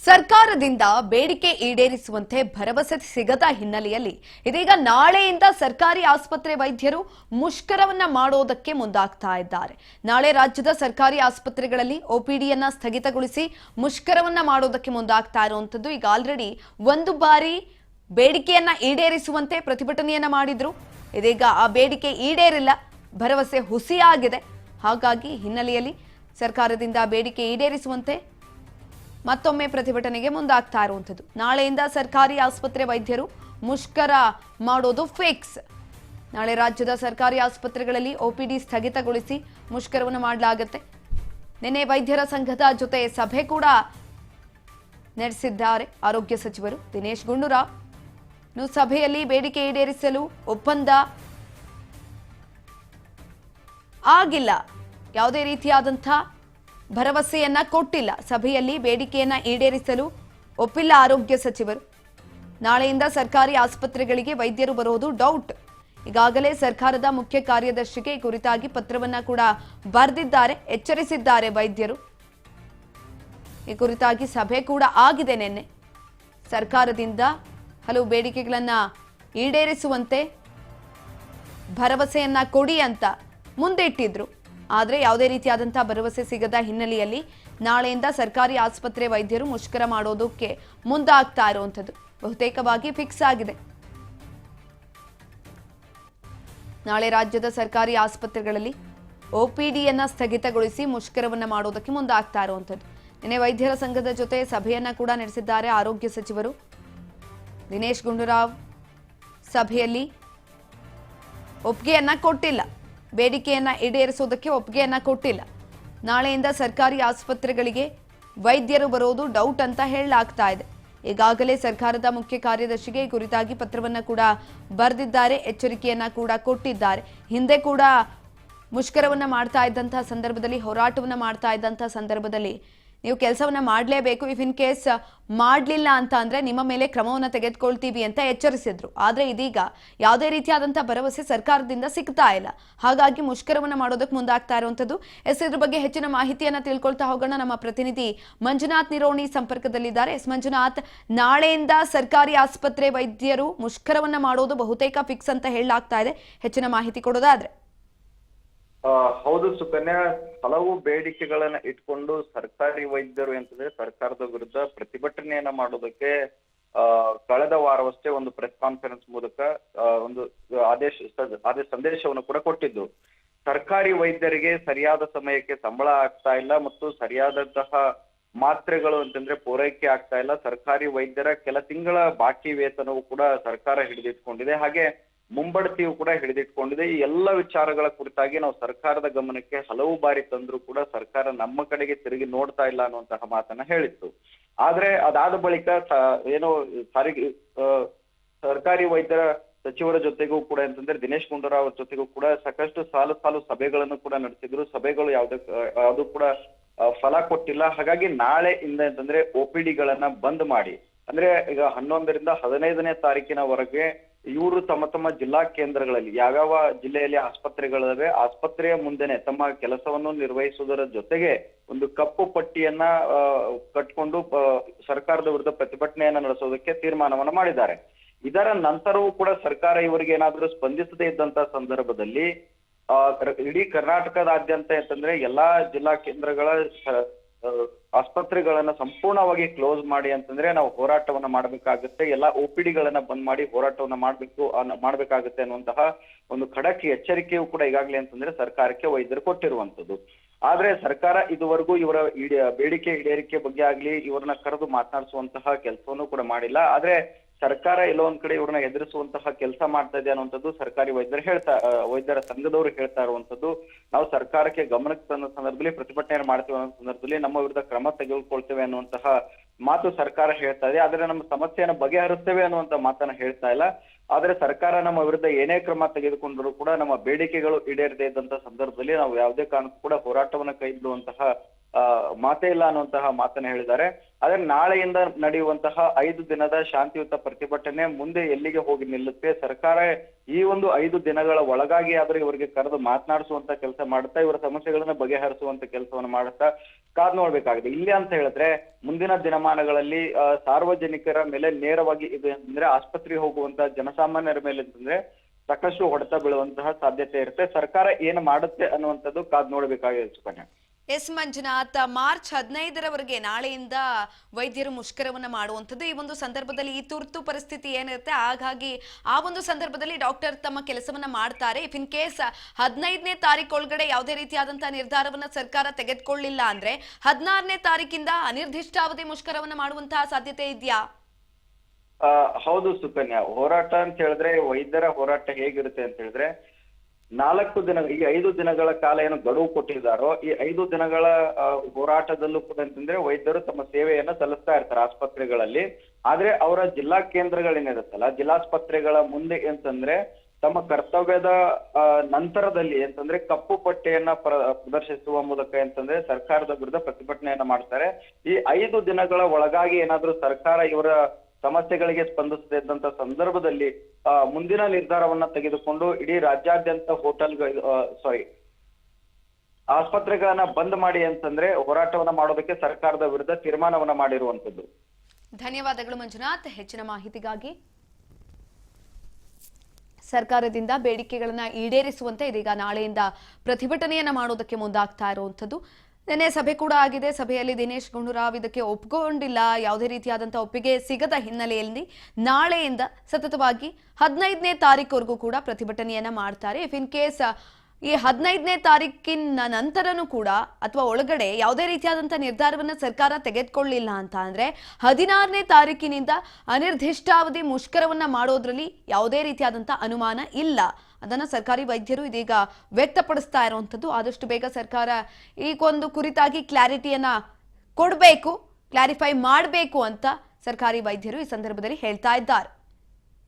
ಸರ್ಕಾರದಿಂದ ಬೇಡಿಕೆ ಈಡೇರಿಸುವಂತೆ ಭರವಸೆ ಸಿಗದ ಹಿನ್ನೆಲೆಯಲ್ಲಿ ಇದೀಗ ನಾಳೆಯಿಂದ ಸರ್ಕಾರಿ ಆಸ್ಪತ್ರೆ ವೈದ್ಯರು ಮುಷ್ಕರವನ್ನ ಮಾಡೋದಕ್ಕೆ ಮುಂದಾಗ್ತಾ ಇದ್ದಾರೆ. ನಾಳೆ ರಾಜ್ಯದ ಸರ್ಕಾರಿ ಆಸ್ಪತ್ರೆಗಳಲ್ಲಿ ಒಪಿಡಿಯನ್ನ ಸ್ಥಗಿತಗೊಳಿಸಿ ಮುಷ್ಕರವನ್ನ ಮಾಡೋದಕ್ಕೆ ಮುಂದಾಗ್ತಾ ಇರುವಂತದ್ದು. ಈಗ ಆಲ್ರೆಡಿ ಒಂದು ಬಾರಿ ಬೇಡಿಕೆಯನ್ನ ಈಡೇರಿಸುವಂತೆ ಪ್ರತಿಭಟನೆಯನ್ನ ಮಾಡಿದ್ರು. ಇದೀಗ ಆ ಬೇಡಿಕೆ ಈಡೇರಿಲ್ಲ, ಭರವಸೆ ಹುಸಿಯಾಗಿದೆ. ಹಾಗಾಗಿ ಹಿನ್ನೆಲೆಯಲ್ಲಿ ಸರ್ಕಾರದಿಂದ ಬೇಡಿಕೆ ಈಡೇರಿಸುವಂತೆ ಮತ್ತೊಮ್ಮೆ ಪ್ರತಿಭಟನೆಗೆ ಮುಂದಾಗ್ತಾ ಇರುವಂಥದ್ದು. ನಾಳೆಯಿಂದ ಸರ್ಕಾರಿ ಆಸ್ಪತ್ರೆ ವೈದ್ಯರು ಮುಷ್ಕರ ಮಾಡೋದು ಫಿಕ್ಸ್. ನಾಳೆ ರಾಜ್ಯದ ಸರ್ಕಾರಿ ಆಸ್ಪತ್ರೆಗಳಲ್ಲಿ ಒಪಿಡಿ ಸ್ಥಗಿತಗೊಳಿಸಿ ಮುಷ್ಕರವನ್ನು ಮಾಡಲಾಗುತ್ತೆ. ನಿನ್ನೆ ವೈದ್ಯರ ಸಂಘದ ಜೊತೆ ಸಭೆ ಕೂಡ ನಡೆಸಿದ್ದಾರೆ ಆರೋಗ್ಯ ಸಚಿವರು ದಿನೇಶ್ ಗುಂಡೂರಾವ್. ಸಭೆಯಲ್ಲಿ ಬೇಡಿಕೆ ಈಡೇರಿಸಲು ಒಪ್ಪಂದ ಆಗಿಲ್ಲ, ಯಾವುದೇ ರೀತಿಯಾದಂಥ ಭರವಸೆಯನ್ನ ಕೊಟ್ಟಿಲ್ಲ. ಸಭೆಯಲ್ಲಿ ಬೇಡಿಕೆಯನ್ನ ಈಡೇರಿಸಲು ಒಪ್ಪಿಲ್ಲ ಆರೋಗ್ಯ ಸಚಿವರು. ನಾಳೆಯಿಂದ ಸರ್ಕಾರಿ ಆಸ್ಪತ್ರೆಗಳಿಗೆ ವೈದ್ಯರು ಬರೋದು ಡೌಟ್. ಈಗಾಗಲೇ ಸರ್ಕಾರದ ಮುಖ್ಯ ಕಾರ್ಯದರ್ಶಿಗೆ ಈ ಕುರಿತಾಗಿ ಪತ್ರವನ್ನ ಕೂಡ ಬರೆದಿದ್ದಾರೆ, ಎಚ್ಚರಿಸಿದ್ದಾರೆ ವೈದ್ಯರು. ಈ ಕುರಿತಾಗಿ ಸಭೆ ಕೂಡ ಆಗಿದೆ ನಿನ್ನೆ. ಸರ್ಕಾರದಿಂದ ಹಲವು ಬೇಡಿಕೆಗಳನ್ನ ಈಡೇರಿಸುವಂತೆ ಭರವಸೆಯನ್ನ ಕೊಡಿ ಅಂತ ಮುಂದಿಟ್ಟಿದ್ರು. ಆದರೆ ಯಾವುದೇ ರೀತಿಯಾದಂತಹ ಭರವಸೆ ಸಿಗದ ಹಿನ್ನೆಲೆಯಲ್ಲಿ ನಾಳೆಯಿಂದ ಸರ್ಕಾರಿ ಆಸ್ಪತ್ರೆ ವೈದ್ಯರು ಮುಷ್ಕರ ಮಾಡೋದಕ್ಕೆ ಮುಂದಾಗ್ತಾ ಇರುವಂಥದ್ದು ಬಹುತೇಕವಾಗಿ ಫಿಕ್ಸ್ ಆಗಿದೆ. ನಾಳೆ ರಾಜ್ಯದ ಸರ್ಕಾರಿ ಆಸ್ಪತ್ರೆಗಳಲ್ಲಿ ಒಪಿಡಿಯನ್ನ ಸ್ಥಗಿತಗೊಳಿಸಿ ಮುಷ್ಕರವನ್ನ ಮಾಡೋದಕ್ಕೆ ಮುಂದಾಗ್ತಾ ಇರುವಂಥದ್ದು. ನಿನ್ನೆ ವೈದ್ಯರ ಸಂಘದ ಜೊತೆ ಸಭೆಯನ್ನ ಕೂಡ ನಡೆಸಿದ್ದಾರೆ ಆರೋಗ್ಯ ಸಚಿವರು ದಿನೇಶ್ ಗುಂಡೂರಾವ್. ಸಭೆಯಲ್ಲಿ ಒಪ್ಪಿಗೆಯನ್ನ ಕೊಟ್ಟಿಲ್ಲ, ಬೇಡಿಕೆಯನ್ನ ಈಡೇರಿಸೋದಕ್ಕೆ ಒಪ್ಪಿಗೆಯನ್ನ ಕೊಟ್ಟಿಲ್ಲ. ನಾಳೆಯಿಂದ ಸರ್ಕಾರಿ ಆಸ್ಪತ್ರೆಗಳಿಗೆ ವೈದ್ಯರು ಬರೋದು ಡೌಟ್ ಅಂತ ಹೇಳಲಾಗ್ತಾ ಇದೆ. ಈಗಾಗಲೇ ಸರ್ಕಾರದ ಮುಖ್ಯ ಕಾರ್ಯದರ್ಶಿಗೆ ಈ ಕುರಿತಾಗಿ ಪತ್ರವನ್ನ ಕೂಡ ಬರೆದಿದ್ದಾರೆ, ಎಚ್ಚರಿಕೆಯನ್ನ ಕೂಡ ಕೊಟ್ಟಿದ್ದಾರೆ. ಹಿಂದೆ ಕೂಡ ಮುಷ್ಕರವನ್ನ ಮಾಡ್ತಾ ಇದ್ದಂತಹ ಸಂದರ್ಭದಲ್ಲಿ, ಹೋರಾಟವನ್ನ ಮಾಡ್ತಾ ಇದ್ದಂತಹ ಸಂದರ್ಭದಲ್ಲಿ ನೀವು ಕೆಲಸವನ್ನ ಮಾಡಲೇಬೇಕು, ಇಫ್ ಇನ್ ಕೇಸ್ ಮಾಡಲಿಲ್ಲ ಅಂತ ಅಂದ್ರೆ ನಿಮ್ಮ ಮೇಲೆ ಕ್ರಮವನ್ನು ತೆಗೆದುಕೊಳ್ತೀವಿ ಅಂತ ಎಚ್ಚರಿಸಿದ್ರು. ಆದ್ರೆ ಇದೀಗ ಯಾವುದೇ ರೀತಿಯಾದಂತಹ ಭರವಸೆ ಸರ್ಕಾರದಿಂದ ಸಿಗ್ತಾ ಇಲ್ಲ. ಹಾಗಾಗಿ ಮುಷ್ಕರವನ್ನ ಮಾಡೋದಕ್ಕೆ ಮುಂದಾಗ್ತಾ ಇರುವಂತದ್ದು. ಇದ್ರ ಬಗ್ಗೆ ಹೆಚ್ಚಿನ ಮಾಹಿತಿಯನ್ನ ತಿಳ್ಕೊಳ್ತಾ ಹೋಗೋಣ. ನಮ್ಮ ಪ್ರತಿನಿಧಿ ಮಂಜುನಾಥ್ ನಿರೋಣಿ ಸಂಪರ್ಕದಲ್ಲಿದ್ದಾರೆ. ಮಂಜುನಾಥ್, ನಾಳೆಯಿಂದ ಸರ್ಕಾರಿ ಆಸ್ಪತ್ರೆ ವೈದ್ಯರು ಮುಷ್ಕರವನ್ನ ಮಾಡೋದು ಬಹುತೇಕ ಫಿಕ್ಸ್ ಅಂತ ಹೇಳಲಾಗ್ತಾ ಇದೆ. ಹೆಚ್ಚಿನ ಮಾಹಿತಿ ಕೊಡೋದಾದ್ರೆ? ಹೌದು ಸುಕನ್ಯಾ, ಹಲವು ಬೇಡಿಕೆಗಳನ್ನ ಇಟ್ಕೊಂಡು ಸರ್ಕಾರಿ ವೈದ್ಯರು ಅಂತಂದ್ರೆ ಸರ್ಕಾರದ ವಿರುದ್ಧ ಪ್ರತಿಭಟನೆಯನ್ನ ಮಾಡೋದಕ್ಕೆ ಕಳೆದ ವಾರವಷ್ಟೇ ಒಂದು ಪ್ರೆಸ್ ಕಾನ್ಫರೆನ್ಸ್ ಮೂಲಕ ಒಂದು ಆದೇಶ ಸಂದೇಶವನ್ನು ಕೂಡ ಕೊಟ್ಟಿದ್ದು. ಸರ್ಕಾರಿ ವೈದ್ಯರಿಗೆ ಸರಿಯಾದ ಸಮಯಕ್ಕೆ ಸಂಬಳ ಆಗ್ತಾ ಇಲ್ಲ ಮತ್ತು ಸರಿಯಾದಂತಹ ಮಾತ್ರೆಗಳು ಅಂತಂದ್ರೆ ಪೂರೈಕೆ ಆಗ್ತಾ ಇಲ್ಲ. ಸರ್ಕಾರಿ ವೈದ್ಯರ ಕೆಲ ತಿಂಗಳ ಬಾಕಿ ವೇತನವು ಕೂಡ ಸರ್ಕಾರ ಹಿಡಿದಿಟ್ಕೊಂಡಿದೆ, ಹಾಗೆ ಮುಂಬಡ್ತಿಯು ಕೂಡ ಹಿಡಿದಿಟ್ಕೊಂಡಿದೆ. ಈ ಎಲ್ಲ ವಿಚಾರಗಳ ಕುರಿತಾಗಿ ನಾವು ಸರ್ಕಾರದ ಗಮನಕ್ಕೆ ಹಲವು ಬಾರಿ ತಂದ್ರು ಕೂಡ ಸರ್ಕಾರ ನಮ್ಮ ಕಡೆಗೆ ತಿರುಗಿ ನೋಡ್ತಾ ಇಲ್ಲ ಅನ್ನುವಂತಹ ಮಾತನ್ನ ಹೇಳಿತ್ತು. ಆದ್ರೆ ಅದಾದ ಬಳಿಕ ಏನೋ ಸರ್ಕಾರಿ ವೈದ್ಯರ ಸಚಿವರ ಜೊತೆಗೂ ಕೂಡ ಅಂತಂದ್ರೆ ದಿನೇಶ್ ಗುಂಡೂರಾವ್ ಅವರ ಜೊತೆಗೂ ಕೂಡ ಸಾಕಷ್ಟು ಸಾಲು ಸಭೆಗಳನ್ನು ಕೂಡ ನಡೆಸಿದ್ರು. ಸಭೆಗಳು ಯಾವ್ದು ಕೂಡ ಫಲ ಕೊಟ್ಟಿಲ್ಲ. ಹಾಗಾಗಿ ನಾಳೆಯಿಂದ ಅಂತಂದ್ರೆ ಒಪಿಡಿಗಳನ್ನ ಬಂದ್ ಮಾಡಿ, ಅಂದ್ರೆ ಈಗ 11ರಿಂದ 15ನೇ ತಾರೀಕಿನವರೆಗೆ ಇವರು ತಮ್ಮ ಜಿಲ್ಲಾ ಕೇಂದ್ರಗಳಲ್ಲಿ ಯಾವ್ಯಾವ ಜಿಲ್ಲೆಯಲ್ಲಿ ಆಸ್ಪತ್ರೆಗಳಿವೆ, ಆಸ್ಪತ್ರೆಯ ಮುಂದೆನೆ ತಮ್ಮ ಕೆಲಸವನ್ನು ನಿರ್ವಹಿಸುವುದರ ಜೊತೆಗೆ ಒಂದು ಕಪ್ಪು ಪಟ್ಟಿಯನ್ನ ಕಟ್ಕೊಂಡು ಸರ್ಕಾರದ ವಿರುದ್ಧ ಪ್ರತಿಭಟನೆಯನ್ನ ನಡೆಸೋದಕ್ಕೆ ತೀರ್ಮಾನವನ್ನ ಮಾಡಿದ್ದಾರೆ. ಇದರ ನಂತರವೂ ಕೂಡ ಸರ್ಕಾರ ಇವರಿಗೆ ಏನಾದ್ರೂ ಸ್ಪಂದಿಸದೇ ಇದ್ದಂತ ಸಂದರ್ಭದಲ್ಲಿ ಇಡೀ ಕರ್ನಾಟಕದಾದ್ಯಂತ ಅಂತಂದ್ರೆ ಎಲ್ಲಾ ಜಿಲ್ಲಾ ಕೇಂದ್ರಗಳ ಆಸ್ಪತ್ರೆಗಳನ್ನ ಸಂಪೂರ್ಣವಾಗಿ ಕ್ಲೋಸ್ ಮಾಡಿ ಅಂತಂದ್ರೆ ನಾವು ಹೋರಾಟವನ್ನ ಮಾಡ್ಬೇಕಾಗುತ್ತೆ, ಎಲ್ಲಾ ಒಪಿಡಿಗಳನ್ನ ಬಂದ್ ಮಾಡಿ ಹೋರಾಟವನ್ನ ಮಾಡ್ಬೇಕಾಗುತ್ತೆ ಅನ್ನುವಂತಹ ಒಂದು ಖಡಕ್ ಎಚ್ಚರಿಕೆಯೂ ಕೂಡ ಈಗಾಗಲೇ ಅಂತಂದ್ರೆ ಸರ್ಕಾರಕ್ಕೆ ವೈದ್ಯರು ಕೊಟ್ಟಿರುವಂತದ್ದು. ಆದ್ರೆ ಸರ್ಕಾರ ಇದುವರೆಗೂ ಇವರ ಬೇಡಿಕೆ ಈಡೇರಿಕೆ ಬಗ್ಗೆ ಆಗ್ಲಿ ಇವ್ರನ್ನ ಕರೆದು ಮಾತನಾಡಿಸುವಂತಹ ಕೆಲಸವನ್ನು ಕೂಡ ಮಾಡಿಲ್ಲ. ಆದ್ರೆ ಸರ್ಕಾರ ಎಲ್ಲೋ ಒಂದ್ ಕಡೆ ಇವ್ರನ್ನ ಎದುರಿಸುವಂತಹ ಕೆಲಸ ಮಾಡ್ತಾ ಇದೆ ಅನ್ನುವಂಥದ್ದು ಸರ್ಕಾರಿ ವೈದ್ಯರ ಸಂಘದವರು ಹೇಳ್ತಾ ಇರುವಂತದ್ದು. ನಾವು ಸರ್ಕಾರಕ್ಕೆ ಗಮನಕ್ಕೆ ತಂದ ಸಂದರ್ಭದಲ್ಲಿ ಪ್ರತಿಭಟನೆ ಮಾಡ್ತೀವಿ ಅನ್ನೋ ಸಂದರ್ಭದಲ್ಲಿ ನಮ್ಮ ವಿರುದ್ಧ ಕ್ರಮ ತೆಗೆದುಕೊಳ್ತೇವೆ ಅನ್ನುವಂತಹ ಮಾತು ಸರ್ಕಾರ ಹೇಳ್ತಾ ಇದೆ. ಆದ್ರೆ ನಮ್ಮ ಸಮಸ್ಯೆಯನ್ನು ಬಗೆಹರಿಸ್ತೇವೆ ಅನ್ನುವಂತ ಮಾತನ್ನ ಹೇಳ್ತಾ ಇಲ್ಲ. ಆದ್ರೆ ಸರ್ಕಾರ ನಮ್ಮ ವಿರುದ್ಧ ಏನೇ ಕ್ರಮ ತೆಗೆದುಕೊಂಡರೂ ಕೂಡ ನಮ್ಮ ಬೇಡಿಕೆಗಳು ಈಡೇರದೇ ಇದ್ದಂತ ಸಂದರ್ಭದಲ್ಲಿ ನಾವು ಯಾವುದೇ ಕಾರಣಕ್ಕೂ ಕೂಡ ಹೋರಾಟವನ್ನ ಕೈ ಬಿಡುವಂತಹ ಮಾತೇ ಇಲ್ಲ ಅನ್ನುವಂತಹ ಮಾತನ್ನ ಹೇಳಿದ್ದಾರೆ. ಆದ್ರೆ ನಾಳೆಯಿಂದ ನಡೆಯುವಂತಹ 5 ದಿನದ ಶಾಂತಿಯುತ ಪ್ರತಿಭಟನೆ ಮುಂದೆ ಎಲ್ಲಿಗೆ ಹೋಗಿ ನಿಲ್ಲುತ್ತೆ, ಸರ್ಕಾರ ಈ ಒಂದು 5 ದಿನಗಳ ಒಳಗಾಗಿ ಆದ್ರೆ ಇವರಿಗೆ ಕರೆದು ಮಾತನಾಡಿಸುವಂತ ಕೆಲಸ ಮಾಡುತ್ತಾ, ಇವರ ಸಮಸ್ಯೆಗಳನ್ನ ಬಗೆಹರಿಸುವಂತ ಕೆಲಸವನ್ನ ಮಾಡುತ್ತಾ ಕಾದ್ ನೋಡ್ಬೇಕಾಗಿದೆ. ಇಲ್ಲಿ ಅಂತ ಹೇಳಿದ್ರೆ ಮುಂದಿನ ದಿನಮಾನಗಳಲ್ಲಿ ಸಾರ್ವಜನಿಕರ ಮೇಲೆ ನೇರವಾಗಿ ಇದು ಅಂತಂದ್ರೆ ಆಸ್ಪತ್ರೆಗೆ ಹೋಗುವಂತ ಜನಸಾಮಾನ್ಯರ ಮೇಲೆ ಅಂತಂದ್ರೆ ಸಾಕಷ್ಟು ಹೊಡೆತ ಬೀಳುವಂತಹ ಸಾಧ್ಯತೆ ಇರುತ್ತೆ. ಸರ್ಕಾರ ಏನು ಮಾಡುತ್ತೆ ಅನ್ನುವಂಥದ್ದು ಕಾದ್ ನೋಡ್ಬೇಕಾಗಿದೆ ಸುಕನ್ಯಾ. ಎಸ್ ಮಂಜುನಾಥ್, ಮಾರ್ಚ್ 15ರವರೆಗೆ ನಾಳೆಯಿಂದ ವೈದ್ಯರು ಮುಷ್ಕರವನ್ನ ಮಾಡುವಂಥದ್ದು. ಈ ಒಂದು ಸಂದರ್ಭದಲ್ಲಿ ಈ ತುರ್ತು ಪರಿಸ್ಥಿತಿ ಏನಿರುತ್ತೆ, ಹಾಗಾಗಿ ಆ ಒಂದು ಸಂದರ್ಭದಲ್ಲಿ ಡಾಕ್ಟರ್ ತಮ್ಮ ಕೆಲಸವನ್ನ ಮಾಡ್ತಾರೆ. ಇಫ್ ಇನ್ ಕೇಸ್ 15ನೇ ತಾರೀಕು ಒಳಗಡೆ ಯಾವುದೇ ರೀತಿಯಾದಂತಹ ನಿರ್ಧಾರವನ್ನ ಸರ್ಕಾರ ತೆಗೆದುಕೊಳ್ಳಿಲ್ಲ ಅಂದ್ರೆ 16ನೇ ತಾರೀಕಿಂದ ಅನಿರ್ದಿಷ್ಟಾವಧಿ ಮುಷ್ಕರವನ್ನ ಮಾಡುವಂತಹ ಸಾಧ್ಯತೆ ಇದೆಯಾ? ಹೌದು ಸುಕನ್ಯಾ, ಹೋರಾಟ ಅಂತ ಹೇಳಿದ್ರೆ ವೈದ್ಯರ ಹೋರಾಟ ಹೇಗಿರುತ್ತೆ ಅಂತ ಹೇಳಿದ್ರೆ 4 ದಿನ ಈ 5 ದಿನಗಳ ಕಾಲ ಏನು ಗಡುವು ಕೊಟ್ಟಿದ್ದಾರೋ ಈ 5 ದಿನಗಳ ಹೋರಾಟದಲ್ಲೂ ಕೂಡ ಅಂತಂದ್ರೆ ವೈದ್ಯರು ತಮ್ಮ ಸೇವೆಯನ್ನ ಸಲ್ಲಿಸ್ತಾ ಇರ್ತಾರೆ ಆಸ್ಪತ್ರೆಗಳಲ್ಲಿ. ಆದ್ರೆ ಅವರ ಜಿಲ್ಲಾ ಕೇಂದ್ರಗಳೇನಿರುತ್ತಲ್ಲ, ಜಿಲ್ಲಾಸ್ಪತ್ರೆಗಳ ಮುಂದೆ ಅಂತಂದ್ರೆ ತಮ್ಮ ಕರ್ತವ್ಯದ ನಂತರದಲ್ಲಿ ಅಂತಂದ್ರೆ ಕಪ್ಪು ಪಟ್ಟೆಯನ್ನ ಪ್ರದರ್ಶಿಸುವ ಮೂಲಕ ಅಂತಂದ್ರೆ ಸರ್ಕಾರದ ವಿರುದ್ಧ ಪ್ರತಿಭಟನೆಯನ್ನ ಮಾಡ್ತಾರೆ. ಈ 5 ದಿನಗಳ ಒಳಗಾಗಿ ಏನಾದ್ರೂ ಸರ್ಕಾರ ಇವರ ಸಮಸ್ಯೆಗಳಿಗೆ ಸ್ಪಂದಿಸದೇ ಇದ್ದಂತ ಸಂದರ್ಭದಲ್ಲಿ ಮುಂದಿನ ನಿರ್ಧಾರವನ್ನ ತೆಗೆದುಕೊಂಡು ಇಡೀ ರಾಜ್ಯಾದ್ಯಂತ ಆಸ್ಪತ್ರೆಗಳನ್ನ ಬಂದ್ ಮಾಡಿ ಅಂತಂದ್ರೆ ಹೋರಾಟವನ್ನ ಮಾಡೋದಕ್ಕೆ ಸರ್ಕಾರದ ವಿರುದ್ಧ ತೀರ್ಮಾನವನ್ನ ಮಾಡಿರುವಂತದ್ದು. ಧನ್ಯವಾದಗಳು ಮಂಜುನಾಥ್ ಹೆಚ್ಚಿನ ಮಾಹಿತಿಗಾಗಿ. ಸರ್ಕಾರದಿಂದ ಬೇಡಿಕೆಗಳನ್ನ ಈಡೇರಿಸುವಂತೆ ಇದೀಗ ನಾಳೆಯಿಂದ ಪ್ರತಿಭಟನೆಯನ್ನ ಮಾಡೋದಕ್ಕೆ ಮುಂದಾಗ್ತಾ ಇರುವಂತದ್ದು. ನಿನ್ನೆ ಸಭೆ ಕೂಡ ಆಗಿದೆ. ಸಭೆಯಲ್ಲಿ ದಿನೇಶ್ ಗುಂಡೂರಾವ್ ಇದಕ್ಕೆ ಒಪ್ಪಿಕೊಂಡಿಲ್ಲ. ಯಾವುದೇ ರೀತಿಯಾದಂತಹ ಒಪ್ಪಿಗೆ ಸಿಗದ ಹಿನ್ನೆಲೆಯಲ್ಲಿ ನಾಳೆಯಿಂದ ಸತತವಾಗಿ 15ನೇ ತಾರೀಕುವರೆಗೂ ಕೂಡ ಪ್ರತಿಭಟನೆಯನ್ನ ಮಾಡ್ತಾರೆ. ಇಫ್ ಇನ್ ಕೇಸ್ ಈ 15ನೇ ತಾರೀಕಿನ ನಂತರನೂ ಕೂಡ ಅಥವಾ ಒಳಗಡೆ ಯಾವುದೇ ರೀತಿಯಾದಂತಹ ನಿರ್ಧಾರವನ್ನ ಸರ್ಕಾರ ತೆಗೆದುಕೊಳ್ಳಿಲ್ಲ ಅಂತ ಅಂದ್ರೆ 16ನೇ ತಾರೀಕಿನಿಂದ ಅನಿರ್ದಿಷ್ಟಾವಧಿ ಮುಷ್ಕರವನ್ನ ಮಾಡೋದ್ರಲ್ಲಿ ಯಾವುದೇ ರೀತಿಯಾದಂತಹ ಅನುಮಾನ ಇಲ್ಲ. ಅದನ್ನ ಸರ್ಕಾರಿ ವೈದ್ಯರು ಇದೀಗ ವ್ಯಕ್ತಪಡಿಸ್ತಾ ಇರುವಂತದ್ದು. ಆದಷ್ಟು ಬೇಗ ಸರ್ಕಾರ ಈ ಒಂದು ಕುರಿತಾಗಿ ಕ್ಲಾರಿಟಿಯನ್ನ ಕೊಡಬೇಕು, ಕ್ಲಾರಿಫೈ ಮಾಡಬೇಕು ಅಂತ ಸರ್ಕಾರಿ ವೈದ್ಯರು ಈ ಸಂದರ್ಭದಲ್ಲಿ ಹೇಳ್ತಾ ಇದ್ದಾರೆ.